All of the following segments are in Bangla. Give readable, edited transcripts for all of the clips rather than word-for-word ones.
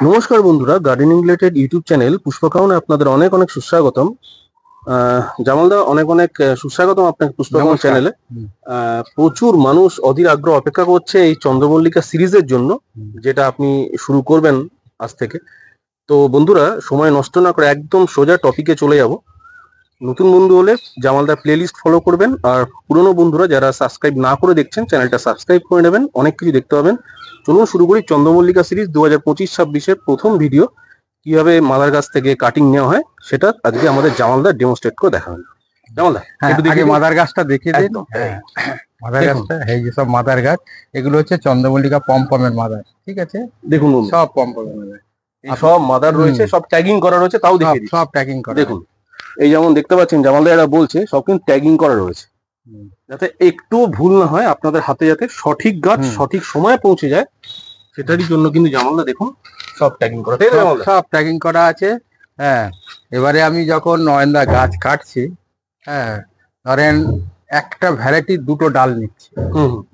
নমস্কার বন্ধুরা, গার্ডেনিং রিলেটেড ইউটিউব চ্যানেল পুষ্পকাউনে আপনাদের অনেক অনেক সুস্বাগতম। জামালদা, অনেক অনেক সুস্বাগতম আপনাকে পুষ্পকাউন নমস্কার। চ্যানেলে। প্রচুর মানুষ অধীর আগ্রহ অপেক্ষা করছে এই চন্দ্রমল্লিকা সিরিজের জন্য, যেটা আপনি শুরু করবেন আজ থেকে। তো বন্ধুরা, সময় নষ্ট না করে একদম সোজা টপিকে চলে যাব। নতুন বন্ধু হলে জামালদার প্লেলিস্ট ফলো করবেন, আর পুরনো বন্ধুরা যারা সাবস্ক্রাইব না করে দেখছেন চ্যানেলটা সাবস্ক্রাইব করে নেবেন, অনেক কিছু দেখতে পাবেন। চলুন শুরু করি চন্দ্রমল্লিকা সিরিজ 2025-26-এর প্রথম ভিডিও। কিভাবে মাদার গাছ থেকে কাটিং নেওয়া হয় সেটা আজকে আমাদের জামালদার ডেমনস্ট্রেট করে দেখাবেন। জামালদা, একটু আগে মাদার গাছটা দেখিয়ে দিন। একদম। মাদার দেখুন। গাছটা, এই যে সব মাদার গাছ, এগুলো হচ্ছে চন্দ্রমল্লিকা পমপমের মাদার। ঠিক আছে, দেখুন বন্ধু, সব পমপমের মাদার, সব মাদার রয়েছে, সব ট্যাগিং করা রয়েছে, তাও দেখিয়ে দিচ্ছি। সব ট্যাগিং করা। দেখুন, এই যেমন দেখতে পাচ্ছেন জামালদা এরা বলছে সব কিন্তু ট্যাগিং করা রয়েছে, যাতে একটু ভুল না হয়, আপনাদের হাতে যাতে সঠিক গাছ সঠিক সময়ে পৌঁছে যায়, সেটারই জন্য কিন্তু জামালদা দেখুন সব ট্যাগিং করা। তাই না জামালদা? সব ট্যাগিং করা আছে। হ্যাঁ, এবারে আমি যখন নয়নদা গাছ কাটছি, হ্যাঁ, ধরেন একটা ভ্যারাইটির দুটো ডাল নিচ্ছি।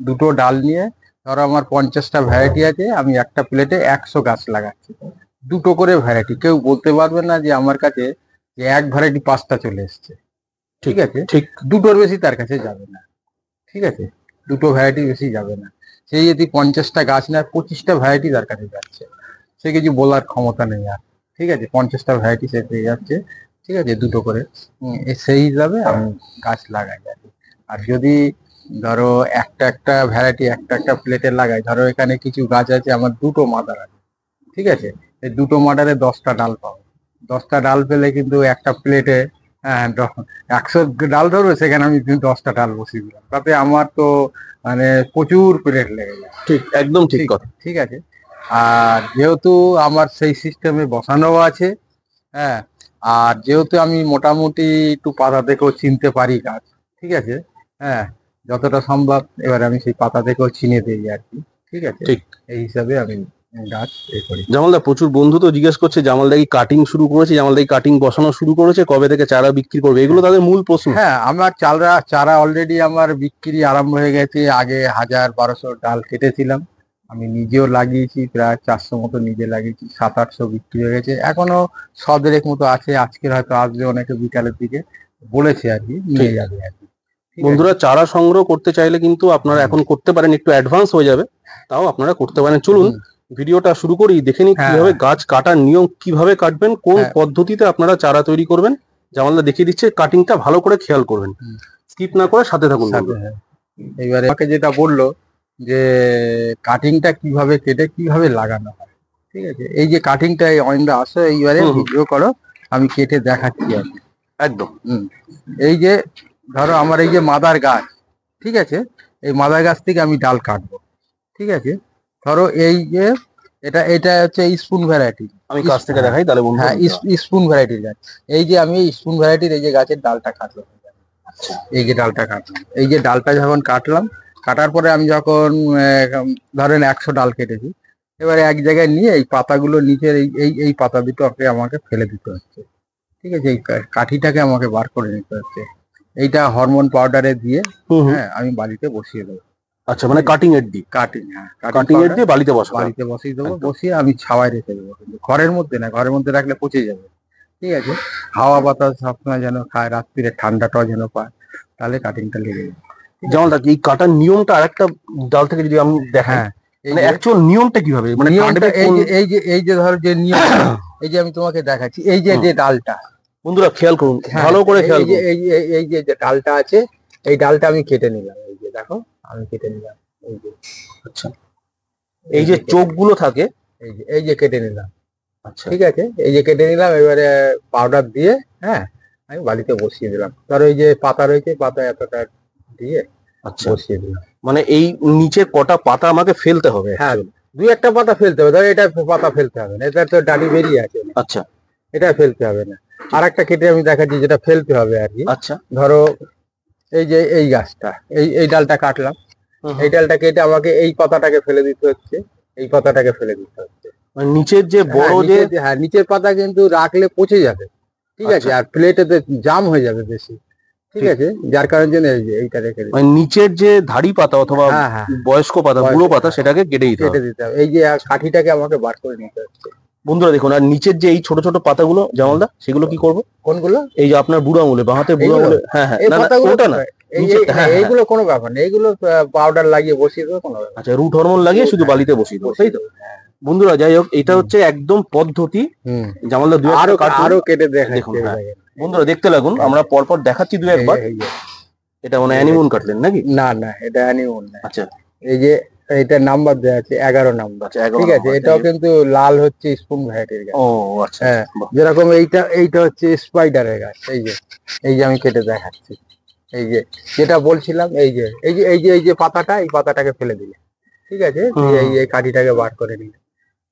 দুটো ডাল নিয়ে ধরো আমার 50টা ভ্যারাইটি আছে, আমি একটা প্লেটে 100 গাছ লাগাচ্ছি। দুটো করে ভ্যারাইটি, কেউ বলতে পারবে না যে আমার কাছে যে এক ভ্যারাইটি 5টা চলে এসছে। ঠিক আছে, ঠিক। দুটোর বেশি তার কাছে যাবে না। ঠিক আছে, দুটো ভ্যারাইটি বেশি যাবে না। সেই যদি 50টা গাছ নেয়, 25টা ভ্যারাইটি তার কাছে যাচ্ছে। সে কিছু বলার ক্ষমতা নেই আর। ঠিক আছে, 50টা ভ্যারাইটি সে পেয়ে যাচ্ছে। ঠিক আছে, দুটো করে। সেই হিসাবে আমি গাছ লাগাই আর কি। আর যদি ধরো একটা একটা ভ্যারাইটি একটা একটা প্লেটে লাগাই, ধরো এখানে কিছু গাছ আছে আমার দুটো মাদার আছে। ঠিক আছে, এই দুটো মাদারে 10টা ডাল পাবো। 10টা ডাল পেলে কিন্তু একটা প্লেটে, হ্যাঁ, 100 ডাল ধরবে, সেখানে আমি 10টা ডাল বসিয়ে দিলাম, তাতে আমার তো মানে প্রচুর প্লেট লেগে যায়। ঠিক, একদম ঠিক কথা। ঠিক আছে, আর যেহেতু আমার সেই সিস্টেমে বসানো আছে, হ্যাঁ, আর যেহেতু আমি মোটামুটি একটু পাতা দেখেও চিনতে পারি গাছ। ঠিক আছে, হ্যাঁ, যতটা সম্ভব এবারে আমি সেই পাতা দেখেও চিনে দিই আর কি। ঠিক আছে, ঠিক। এই হিসাবে আমি গাছ করি। জামালদা, প্রচুর বন্ধু তো জিজ্ঞেস করছে জামালদা কি কাটিং শুরু করেছে, জামালদা কি কাটিং বসানো শুরু করেছে, কবে থেকে চারা বিক্রি করবে, এগুলো তাদের মূল প্রশ্ন। হ্যাঁ, আমার চারা অলরেডি আমার বিক্রি আরম্ভ হয়ে গেছে। আগে 1000-1200 ডাল কেটেছিলাম, আমি নিজেও লাগিয়েছি, প্রায় 400 মতো নিজে লাগিয়েছি, 700-800 বিক্রি হয়ে গেছে। এখনো 100-150 মতো আছে, আজকের হয়তো আসবে অনেকে বিকালের দিকে, বলেছে আর কি, নিয়ে যাবে আর কি। বন্ধুরা, চারা সংগ্রহ করতে চাইলে কিন্তু আপনারা এখন করতে পারেন, একটু অ্যাডভান্স হয়ে যাবে, তাও আপনারা করতে পারেন। চলুন ভিডিওটা শুরু করি, দেখে নিই কিভাবে গাছ কাটার নিয়ম, কিভাবে কাটবেন, কোন পদ্ধতিতে আপনারা চারা তৈরি করবেন। জামালদা দেখিয়ে দিচ্ছে, কাটিংটা ভালো করে খেয়াল করবেন, স্কিপ না করে সাথে থাকুন। এবারে আমাকে যেটা বললো যে কাটিংটা কিভাবে কেটে কিভাবে লাগানো হয়। ঠিক আছে, এই যে কাটিংটা অনেকটা আসো, এইবারে ভিডিও করো, আমি কেটে দেখাচ্ছি আর কি। একদম। এই যে ধরো আমার এই যে মাদার গাছ, ঠিক আছে, এই মাদার গাছ থেকে আমি ডাল কাটবো। ঠিক আছে, ধরো এই যে এটা এটা হচ্ছে স্পুন ভ্যারাইটি। আমি কাছ থেকে দেখাই তাহলে বন্ধু। হ্যাঁ, স্পুন ভ্যারাইটির গাছ। এই যে আমি স্পুন ভ্যারাইটির এই যে গাছের ডালটা কাটলাম, এই যে ডালটা কাটলাম, এই যে ডালটা যখন কাটলাম, কাটার পরে আমি যখন ধরেন 100 ডাল কেটেছি, এবারে এক জায়গায় নিয়ে এই পাতাগুলো নিচের এই এই এই পাতা দুটো আমাকে ফেলে দিতে হচ্ছে। ঠিক আছে, এই কাঠিটাকে আমাকে বার করে নিতে হচ্ছে। এইটা হরমোন পাউডারে দিয়ে, হ্যাঁ, আমি বাড়িতে বসিয়ে দেবো। আচ্ছা, মানে কাটিং এর দিক, কাটিং, হ্যাঁ, কাটিং এর দিয়ে বাড়িতে বসিয়ে দেবো। বসিয়ে আমি ছাওয়ায় রেখে দেবো, কিন্তু ঘরের মধ্যে না, ঘরের মধ্যে রাখলে পচে যাবে। ঠিক আছে, হাওয়া বাতাস সবসময় যেন খায়, রাত্রিরে ঠান্ডাটাও যেন পায়, তাহলে কাটিংটা লেগে যাবে। যেমন এই কাটার নিয়মটা আরেকটা ডাল থেকে যদি আমি দেখাই, মানে অ্যাকচুয়াল নিয়মটা কিভাবে, মানে এই যে ধরো যে নিয়ম, এই যে আমি তোমাকে দেখাচ্ছি, এই যে ডালটা, বন্ধুরা খেয়াল করুন, ভালো করে খেয়াল করুন। এই যে ডালটা আছে, এই ডালটা আমি কেটে নিলাম। এই যে দেখো, আমি কেটে নিলাম। এই যে, আচ্ছা, এই যে চোখগুলো থাকে, এই যে কেটে নিলাম। আচ্ছা, ঠিক আছে, এই যে কেটে নিলাম, এবারে পাউডার দিয়ে, হ্যাঁ, আমি বাড়িতে বসিয়ে দিলাম। ধরো এই যে পাতা রয়েছে, পাতা এতটা দিয়ে আচ্ছা বসিয়ে দিলাম। মানে এই নিচে কটা পাতা আমাকে ফেলতে হবে? হ্যাঁ, 2-1টা পাতা ফেলতে হবে। ধরো এটা পাতা ফেলতে হবে না, এটা তো ডালি বেরিয়ে আছে। আচ্ছা, এটা ফেলতে হবে না। আর একটা কেটে আমি দেখাচ্ছি যেটা ফেলতে হবে আর কি। আচ্ছা, ধরো এই যে এই গাছটা, এই ডালটা কাটলাম, এই ডালটা কেটে আমাকে এই পাতাটাকে ফেলে দিতে হচ্ছে, এই পাতাটাকে ফেলে দিতে হচ্ছে। মানে নিচের যে বড় যে, হ্যাঁ, নিচের পাতা কিন্তু রাখলে পচে যাবে। ঠিক আছে, আর প্লেটেতে জাম হয়ে যাবে বেশি। ঠিক আছে, যার কারণে জন্য এই যে এইটা রেখে দিই। মানে নিচের যে ধাড়ি পাতা অথবা বয়স্ক পাতা, বুড়ো পাতা, সেটাকে কেটে দিতে হবে। এই যে কাঠিটাকে আমাকে বার করে নিতে হচ্ছে। বন্ধুরা দেখুন, আর নিচের যে এই ছোট ছোট পাতাগুলো জামালদা, সেগুলো কি করবো? কোনগুলো? এই যে আপনার বুড়ো আঙুলে, বাঁ হাতে বুড়ো এইগুলো? আঙুলে, হ্যাঁ হ্যাঁ, এই না না পাতাগুলো ওটা না, নিচেরটা, হ্যাঁ হ্যাঁ। এইগুলো কোনো ব্যাপার না, এইগুলো পাউডার লাগিয়ে বসিয়ে দেবো, কোনো ব্যাপার না। আচ্ছা, রুট হরমোন লাগিয়ে শুধু বালিতে বসিয়ে দেবো, তাই তো? হ্যাঁ। বন্ধুরা যাই হোক, এটা হচ্ছে একদম পদ্ধতি। হুম। জামালদা দু আরো একটা কাটুন। আরো কেটে দেখাচ্ছি, দেখুন, এই হ্যাঁ। দেখেন। বন্ধুরা দেখতে লাগুন, আমরা পরপর দেখাচ্ছি দু একবার। এই যে, এটা মানে অ্যানিমন কাটলেন নাকি? না না, এটা অ্যানিমন না। আচ্ছা এই যে এটা নাম্বার দেওয়া আছে 11 নাম্বার। আচ্ছা, 11 ঠিক আছে, নাম্বার, এটাও এই যে। কিন্তু লাল হচ্ছে স্পুন ভ্যারাইটির গাছ। ও আচ্ছা, হ্যাঁ, বাহ। যেরকম এইটা হচ্ছে স্পাইডারের গাছ। এই যে আমি কেটে দেখাচ্ছি। এই যে যেটা বলছিলাম, এই যে পাতাটা, এই পাতাটাকে ফেলে দিলে, ঠিক আছে, দিয়ে এই কাঠিটাকে বার করে নিলে,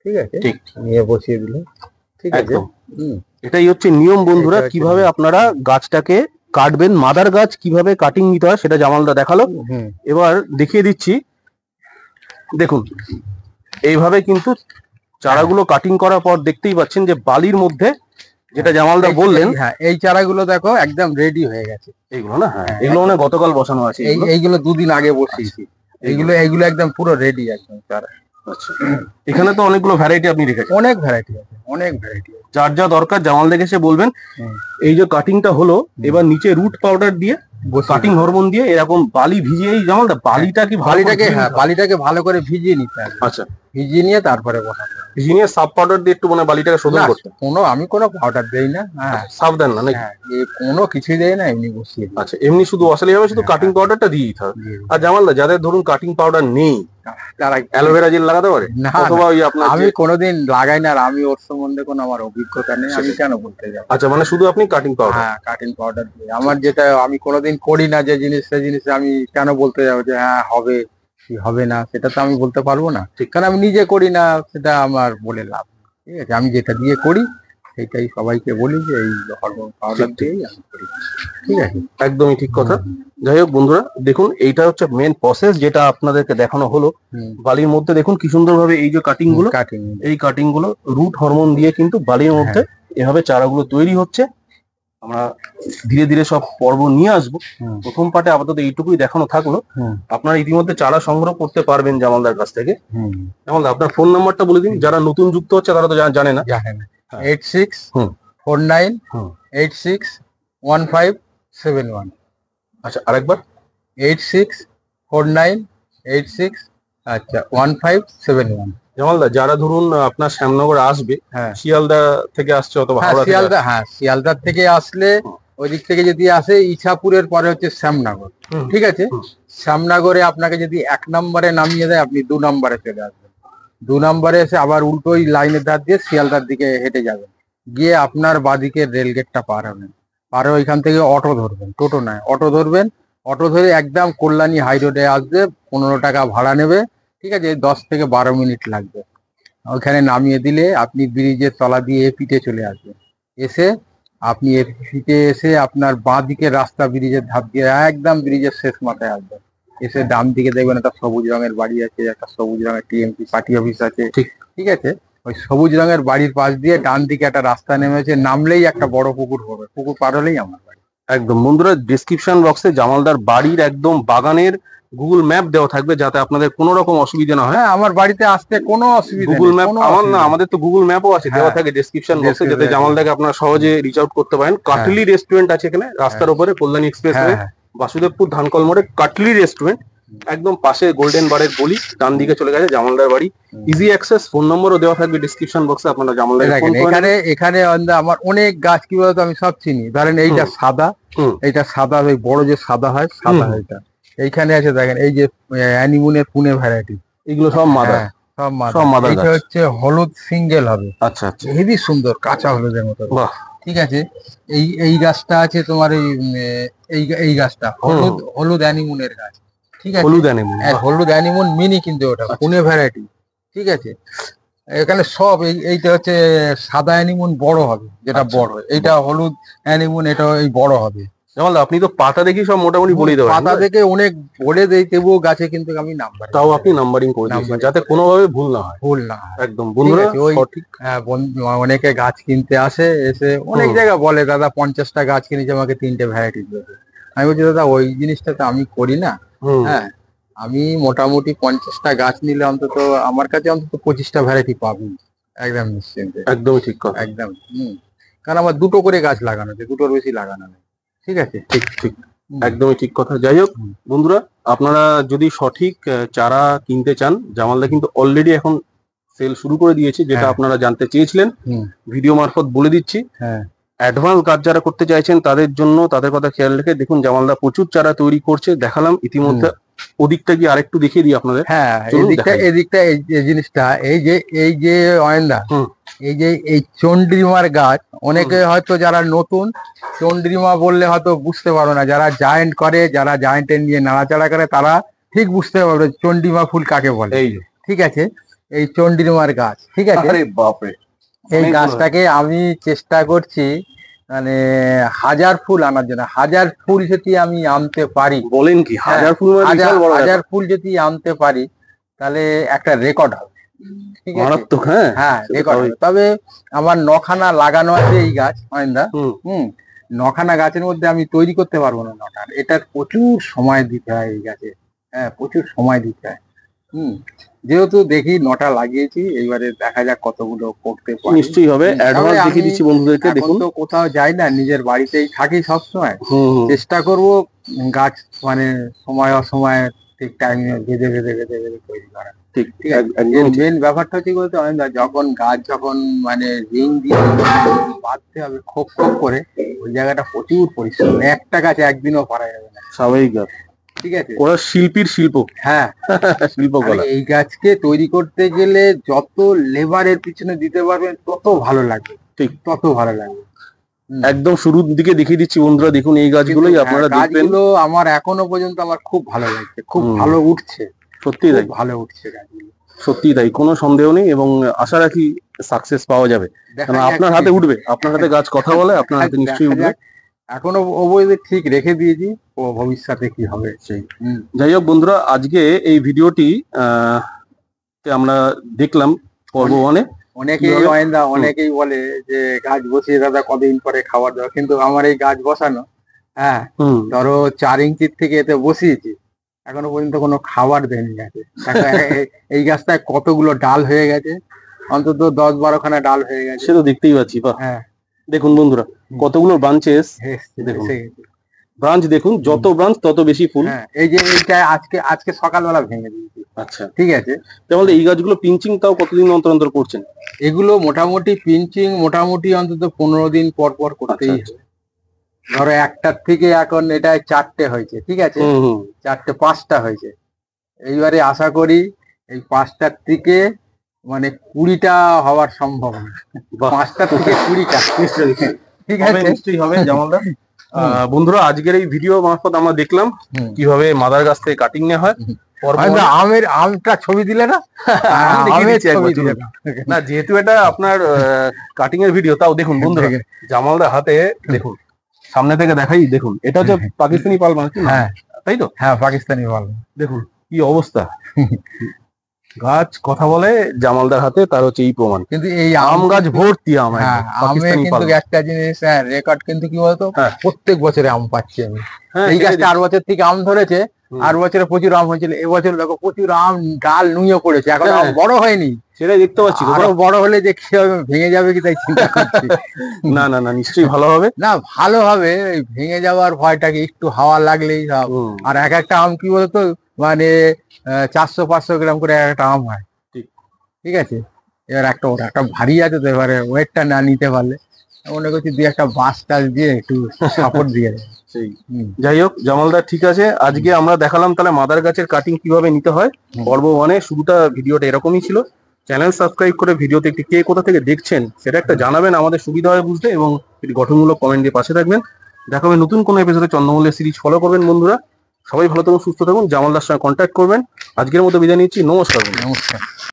ঠিক আছে, ঠিক। নিয়ে বসিয়ে দিলে, ঠিক আছে। একদম। হুম। এটাই হচ্ছে নিয়ম বন্ধুরা, এটা হচ্ছে কিভাবে নিয়ম। আপনারা গাছটাকে কাটবেন, মাদার গাছ কিভাবে কাটিং নিতে হয় সেটা জামালদা দেখালো। হুম। এবার দেখিয়ে দিচ্ছি, দেখুন এইভাবে কিন্তু চারাগুলো কাটিং করার পর দেখতেই পাচ্ছেন যে বালির মধ্যে, যেটা জামালদা বললেন, হ্যাঁ, এই চারাগুলো দেখো একদম রেডি হয়ে গেছে। এইগুলো না, হ্যাঁ এগুলো মানে গতকাল বসানো আছে এগুলো? এইগুলো 2 দিন আগে বসিয়েছি। এইগুলো একদম পুরো রেডি একদম চারা। আচ্ছা, এখানে তো অনেকগুলো ভ্যারাইটি আপনি রেখেছেন। অনেক ভ্যারাইটি আছে, অনেক ভ্যারাইটি আছে। যার যা দরকার জামাল দেখে সে বলবেন। হুম। এই যে কাটিংটা হলো, এবার নিচে রুট পাউডার দিয়ে, কাটিং হরমোন দিয়ে এরকম বালি ভিজিয়ে, এই জামালদা বালিটা কি বালিটাকে ভালো করে ভিজিয়ে নিতে হবে। আচ্ছা, ভিজিয়ে নিয়ে তারপরে বসাতে হবে। ভিজিয়ে নিয়ে সাব পাউডার দিয়ে একটু মানে বালিটাকে শোধন না, করতে। আমি কোনো পাউডার দেই না। হ্যাঁ, সাব দেন না নাকি? হ্যাঁ, কোনো কিছুই দেই না, এমনি বসিয়ে দিই। আচ্ছা, এমনি শুধু বসালেই হবে, শুধু হ্যাঁ, কাটিং পাউডারটা দিয়ে দিতে হবে। দিয়ে দিই। আর জামালদা যাদের ধরুন কাটিং পাউডার নেই, তারা অ্যালোভেরা জেল লাগাতে পারে, না, অথবা ওই আপনার আমি কোনোদিন লাগাই না, আর আমি ওর সম্বন্ধে কোনো আমার অভিজ্ঞতা নেই, আমি কেন বলতে যাবো? আচ্ছা, মানে শুধু আপনি কাটিং পাউডার। হ্যাঁ, কাটিং পাউডার দিয়ে আমার যেটা, আমি কোনোদিন করি না যে জিনিস, সেই জিনিস আমি কেন বলতে যাবো যে হ্যাঁ হবে কি হবে না, সেটা তো আমি বলতে পারবো না, কারণ আমি নিজে করি না, সেটা আমার বলে লাভ নেই। ঠিক আছে, আমি যেটা দিয়ে করি সেটাই সবাইকে বলি যে এই হরমোন পাউডার দিয়েই আমি করি। ঠিক আছে, একদমই ঠিক কথা। যাই হোক বন্ধুরা, দেখুন এইটা হচ্ছে মেন প্রসেস যেটা আপনাদেরকে দেখানো হলো। বালির মধ্যে দেখুন কি সুন্দর ভাবে এই যে কাটিং গুলো, এই কাটিং গুলো রুট হরমোন দিয়ে কিন্তু বালির মধ্যে এভাবে চারাগুলো তৈরি হচ্ছে। আমরা ধীরে ধীরে সব পর্ব নিয়ে আসবো। প্রথম পার্টে আপাতত এইটুকুই দেখানো থাকলো। আপনারা ইতিমধ্যে চারা সংগ্রহ করতে পারবেন জামালদার কাছ থেকে। জামালদা, আপনার ফোন নাম্বারটা বলে দিন, যারা নতুন যুক্ত হচ্ছে তারা তো জানে না। 8649861571। আচ্ছা, আরেকবার। 864986 আচ্ছা 1571। জামালদা, যারা ধরুন আপনার শ্যামনগরে আসবে, হ্যাঁ, শিয়ালদা থেকে আসছে অথবা হাওড়া থেকে আসছে। হ্যাঁ, শিয়ালদার থেকে আসলে ওই দিক থেকে যদি আসে, ইছাপুরের পরে হচ্ছে শ্যামনগর। ঠিক আছে, শ্যামনগরে আপনাকে যদি 1 নম্বরে নামিয়ে দেয়, আপনি 2 নম্বরে চলে আসবেন। 2 নম্বরে এসে আবার উল্টো ওই লাইনের ধার দিয়ে শিয়ালদার দিকে হেঁটে যাবেন, গিয়ে আপনার বাদিকে রেল গেটটা পার হবেন, পার হয়ে ওইখান থেকে অটো ধরবেন, টোটো নয় অটো ধরবেন। অটো ধরে একদম কল্যাণী হাই রোডে আসবে, 15 টাকা ভাড়া নেবে। ঠিক আছে, 10 থেকে 12 মিনিট লাগবে। ওইখানে নামিয়ে দিলে আপনি ব্রিজের তলা দিয়ে এপিটে চলে আসবেন। এসে আপনি এপিটে এসে আপনার বাঁ দিকের রাস্তা, ব্রিজের ধাপ দিয়ে একদম ব্রিজের শেষ মাথায় আসবেন। এসে ডান দিকে দেখবেন একটা সবুজ রঙের বাড়ি আছে, একটা সবুজ রঙের টিএমসি পার্টি অফিস আছে। ঠিক আছে, ওই সবুজ রঙের বাড়ির পাশ দিয়ে ডান দিকে একটা রাস্তা নেমেছে, নামলেই একটা বড় পুকুর হবে, পুকুর পার হলেই আমার বাড়ি। একদম বন্ধুরা, ডিসক্রিপশন বক্সে জামালদার বাড়ির একদম বাগানের গুগল ম্যাপ দেওয়া থাকবে, যাতে আপনাদের কোনো রকম অসুবিধা না হয়। হ্যাঁ, আমার বাড়িতে আসতে কোনো অসুবিধা নেই। গুগল ম্যাপ আমার না, আমাদের তো গুগল ম্যাপও আছে, দেওয়া থাকে ডিসক্রিপশন বক্সে, যাতে জামালদাকে আপনারা সহজে রিচ আউট করতে পারেন। কাটলি রেস্টুরেন্ট আছে এখানে রাস্তার উপরে, কল্যাণী এক্সপ্রেস ওয়ে, বাসুদেবপুর ধানকল মোড়ে কাটলি রেস্টুরেন্ট, একদম পাশে গোল্ডেন বারের গলি, ডান দিকে চলে গেছে জামালদার বাড়ি। ইজি অ্যাক্সেস, ফোন নম্বরও দেওয়া থাকবে ডিসক্রিপশন বক্সে, আপনারা জামালদাকে ফোন করে নেবেন। এখানে আমার অনেক গাছ কি বলতো, আমি সব চিনি। ধরেন এইটা সাদা, এইটা সাদা, ওই বড় যে সাদা হয়, সাদা এটা এইখানে আছে। দেখেন এই যে অ্যানিমুনের পুনে ভ্যারাইটি, এগুলো সব মাদার, সব মাদার। এটা হচ্ছে হলুদ সিঙ্গেল হবে। আচ্ছা আচ্ছা, হেভি সুন্দর, কাঁচা হলুদের মতো। ঠিক আছে, এই গাছটা আছে তোমার, এই গাছটা হলুদ অ্যানিমুনের গাছ। ঠিক আছে, হলুদ অ্যানিমুন মিনি, কিন্তু ওটা পুনে ভ্যারাইটি। ঠিক আছে, এখানে সব এইটা হচ্ছে সাদা অ্যানিমুন বড় হবে, যেটা বড়, এইটা হলুদ অ্যানিমুন, এটা এই বড় হবে। জামালদা, আপনি তো পাতা দেখি সব মোটামুটি বলে দেবেন। পাতা দেখে অনেক বলে দেই, তবুও গাছে কিন্তু আমি নাম্বার, তাও আপনি নাম্বারিং করে দিয়েছেন যাতে কোনোভাবে ভুল না হয়। একদম বন্ধুরা, সঠিক। অনেকে গাছ কিনতে আসে, এসে অনেক জায়গা বলে দাদা 50টা গাছ কিনেছে, আমাকে 3টে ভ্যারাইটি দেবে। আমি বলছি দাদা ওই জিনিসটা তো আমি করি না। হ্যাঁ, আমি মোটামুটি 50টা গাছ নিলে অন্তত আমার কাছে অন্তত 25টা ভ্যারাইটি পাবি। একদম নিশ্চিন্তে, একদমই ঠিক কথা। একদম। কারণ আমার দুটো করে গাছ লাগানো আছে, দুটোর বেশি লাগানো নেই। ঠিক আছে। ঠিক ঠিক, হুম। একদমই ঠিক কথা। যাই হোক হুম। বন্ধুরা, আপনারা যদি সঠিক চারা কিনতে চান, জামালদা কিন্তু অলরেডি এখন সেল শুরু করে দিয়েছে, যেটা হ্যাঁ। আপনারা জানতে চেয়েছিলেন। হুম। ভিডিও মারফত বলে দিচ্ছি। হ্যাঁ। অ্যাডভান্স গাছ যারা করতে চাইছেন তাদের জন্য, তাদের কথা খেয়াল রেখে দেখুন, জামালদা প্রচুর চারা তৈরি করছে, দেখালাম ইতিমধ্যে। ওদিকটা গিয়ে আরেকটু দেখিয়ে দিই আপনাদের। হ্যাঁ, চলুন এদিকটা দেখাই। এদিকটা এই জিনিসটা, এই যে অয়নদা, হুম। এই যে এই চন্দ্রিমার গাছ, অনেকে হয়তো যারা নতুন চন্দ্রিমা বললে হয়তো বুঝতে পারো না, যারা জায়েন্ট করে, যারা জায়েন্টের নিয়ে নাড়াচাড়া করে, তারা ঠিক বুঝতে পারবে চন্দ্রিমা ফুল কাকে বলে। এই যে, ঠিক আছে, এই চন্দ্রিমার গাছ। ঠিক আছে, আরে বাপরে, এই অনেক গাছটাকে আমি চেষ্টা করছি মানে 1000 ফুল আনার জন্য। 1000 ফুল যদি আমি আনতে পারি, বলেন কি, হ্যাঁ, 1000 ফুল মানে বিশাল বড় ব্যাপার। 1000 ফুল যদি আনতে পারি, তাহলে একটা রেকর্ড হবে। ঠিক আছে, মারাত্মক। হ্যাঁ হ্যাঁ, সেটা রেকর্ড স্বাভাবিক। হবে। তবে আমার 9খানা লাগানো আছে এই গাছ অয়নদা। হুম। 9খানা গাছের মধ্যে আমি তৈরি করতে পারবো না 9টা, এটার প্রচুর সময় দিতে হয় এই গাছে। হ্যাঁ, প্রচুর সময় দিতে হয়। যেহেতু দেখি 9টা লাগিয়েছি, এইবারে দেখা যাক কতগুলো করতে পারি। নিশ্চয়ই হবে। তবে অ্যাডভান্স আমি দেখিয়ে দিচ্ছি বন্ধুদেরকে, এখন দেখুন। তো কোথাও যাই না, নিজের বাড়িতেই থাকি সবসময়। হুম হুম, চেষ্টা করব গাছ মানে সময় অসময়ে ঠিক টাইমে বেঁধে বেঁধে বেঁধে বেঁধে তৈরি করা। ঠিক ঠিক আছে, একদম ঠিক। মেন ব্যাপারটা হচ্ছে বলতে অয়নদা, যখন গাছ যখন মানে রিং দিয়ে বাঁধতে হবে খোপ খোপ করে, ওই জায়গাটা প্রচুর পরিশ্রম। একটা গাছ একদিনও পারা যাবে না। স্বাভাবিক ব্যাপার। ঠিক আছে, ওরা শিল্পীর শিল্প। হ্যাঁ। আর শিল্পকলা। এই গাছকে তৈরি করতে গেলে যত লেবারের পিছনে দিতে পারবেন তত ভালো লাগবে, ঠিক, তত ভালো লাগবে। একদম শুরুর দিকে দেখিয়ে দিচ্ছি বন্ধুরা, দেখুন এই গাছগুলোই কিন্তু আপনারা দেখবেন। গাছগুলো আমার এখনো পর্যন্ত আমার খুব ভালো লাগছে, খুব ভালো উঠছে, সত্যি খুব তাই, ভালো উঠছে গাছগুলো। সত্যি তাই, কোনো সন্দেহ নেই। এবং আশা রাখি সাকসেস পাওয়া যাবে, দেখা কারণ যাক আপনার কি- হাতে উঠবে, আপনার হাতে গাছ কথা বলে, আপনার হাতে দেখা নিশ্চয়ই উঠবে। যাক। এখনো অবধি ঠিক রেখে দিয়েছি, ও ভবিষ্যতে কি হবে সেই। যাই হোক বন্ধুরা, আজকে এই ভিডিওটি তে আমরা দেখলাম পর্ব 1-এ। অনেকেই কিভাবে? অয়নদা, অনেকেই বলে যে গাছ বসিয়ে দাদা কতদিন পরে খাবার দেওয়া, কিন্তু আমার এই গাছ বসানো, হ্যাঁ, ধরো 4 ইঞ্চির থেকে এতে বসিয়েছি, এখনো পর্যন্ত কোনো খাবার দেয়নি গাছে। দেখো, এই গাছটায় কতগুলো ডাল হয়ে গেছে, অন্তত 10-12খানা ডাল হয়ে গেছে। সে তো দেখতেই পাচ্ছি। বাহ, হ্যাঁ, দেখুন বন্ধুরা, কতগুলো ব্রাঞ্চেস। এসছে, দেখুন এসে গেছে। ব্রাঞ্চ, দেখুন যত ব্রাঞ্চ তত বেশি ফুল। হ্যাঁ, এই যে এইটা আজকে সকালবেলা ভেঙে দিয়েছি। আচ্ছা, ঠিক আছে, তাহলে এই গাছগুলো পিঞ্চিং তাও কতদিন অন্তর অন্তর করছেন? এগুলো মোটামুটি পিঞ্চিং মোটামুটি অন্তত 15 দিন পর পর করতেই আচ্ছা, হবে। ধরো 1টার থেকে এখন এটা 4টে হয়েছে। ঠিক আছে, 4টে 5টা হয়েছে। এইবারে আশা করি এই 5টার থেকে মানে 20টা হওয়ার সম্ভাবনা। বাহ। 5টার থেকে 20টা। নিশ্চয়ই ঠিক হবে, আছে, নিশ্চয়ই হবে জামালদা। বন্ধুরা, আজকের এই ভিডিও মারফত আমরা দেখলাম কিভাবে মাদার গাছ থেকে কাটিং নেওয়া হয়। হয়তো আমটা ছবি দিলে না, আমি দেখিয়ে আমের দিচ্ছি একবার, ছবি দিলে চলুন। না। না, যেহেতু এটা আপনার কাটিং এর ভিডিও, তাও দেখুন বন্ধুরা, জামালদার হাতে দেখুন, সামনে থেকে দেখাই, দেখুন এটা হচ্ছে পাকিস্তানি পাল মাছ, হ্যাঁ, তাই তো? হ্যাঁ, পাকিস্তানি পাল। দেখুন কি অবস্থা, গাছ কথা বলে জামালদার হাতে, তার হচ্ছে এই প্রমাণ। কিন্তু এই আম গাছ ভর্তি আম, হ্যাঁ, একদম আমে পাকিস্তানি পাল। কিন্তু একটা জিনিস রেকর্ড কিন্তু কি বলতো, হ্যাঁ। প্রত্যেক বছরে আম পাচ্ছি আমি। হ্যাঁ, এই সেটাই গাছটা আর বছর থেকে আম ধরেছে, আর বছরে প্রচুর আম হয়েছিল, এবছর দেখো প্রচুর আম ডাল নুয়ে পড়েছে, এখন আম হ্যাঁ। বড় হয়নি। সেটাই দেখতে পাচ্ছি। আরো বড় হলে যে কি হবে, ভেঙে যাবে কি তাই চিন্তা করছি। না না না, নিশ্চয়ই ভালো হবে। না, ভালো হবে, এই ভেঙে যাওয়ার ভয়টাকে, একটু হাওয়া লাগলেই সব। আর এক একটা আম কি বলতো, মানে 400-500 গ্রাম করে এক একটা আম হয়। ঠিক। ঠিক আছে, এবার ওটা একটা ভারী আছে তো, এবারে ওয়েটটা না নিতে পারলে মনে করছি 2-একটা বাঁশ টাল দিয়ে একটু সাপোর্ট দিয়ে দেবে। সেই, যাই হোক জামালদা, ঠিক আছে, আজকে আমরা দেখালাম তাহলে মাদার গাছের কাটিং কিভাবে নিতে হয়। পর্ব 1-এ শুরুটা ভিডিওটা এরকমই ছিল। চ্যানেল সাবস্ক্রাইব করে ভিডিওতে একটি কে কোথা থেকে দেখছেন সেটা একটা জানাবেন, আমাদের সুবিধা হয় বুঝতে, এবং একটি গঠনমূলক কমেন্ট দিয়ে পাশে থাকবেন। দেখা হবে নতুন কোনো এপিসোডে। চন্দ্রমল্লের সিরিজ ফলো করবেন বন্ধুরা। সবাই ভালো থাকুন, সুস্থ থাকুন, জামালদার সঙ্গে কন্ট্যাক্ট করবেন। আজকের মতো বিদায় নিচ্ছি, নমস্কার। নমস্কার।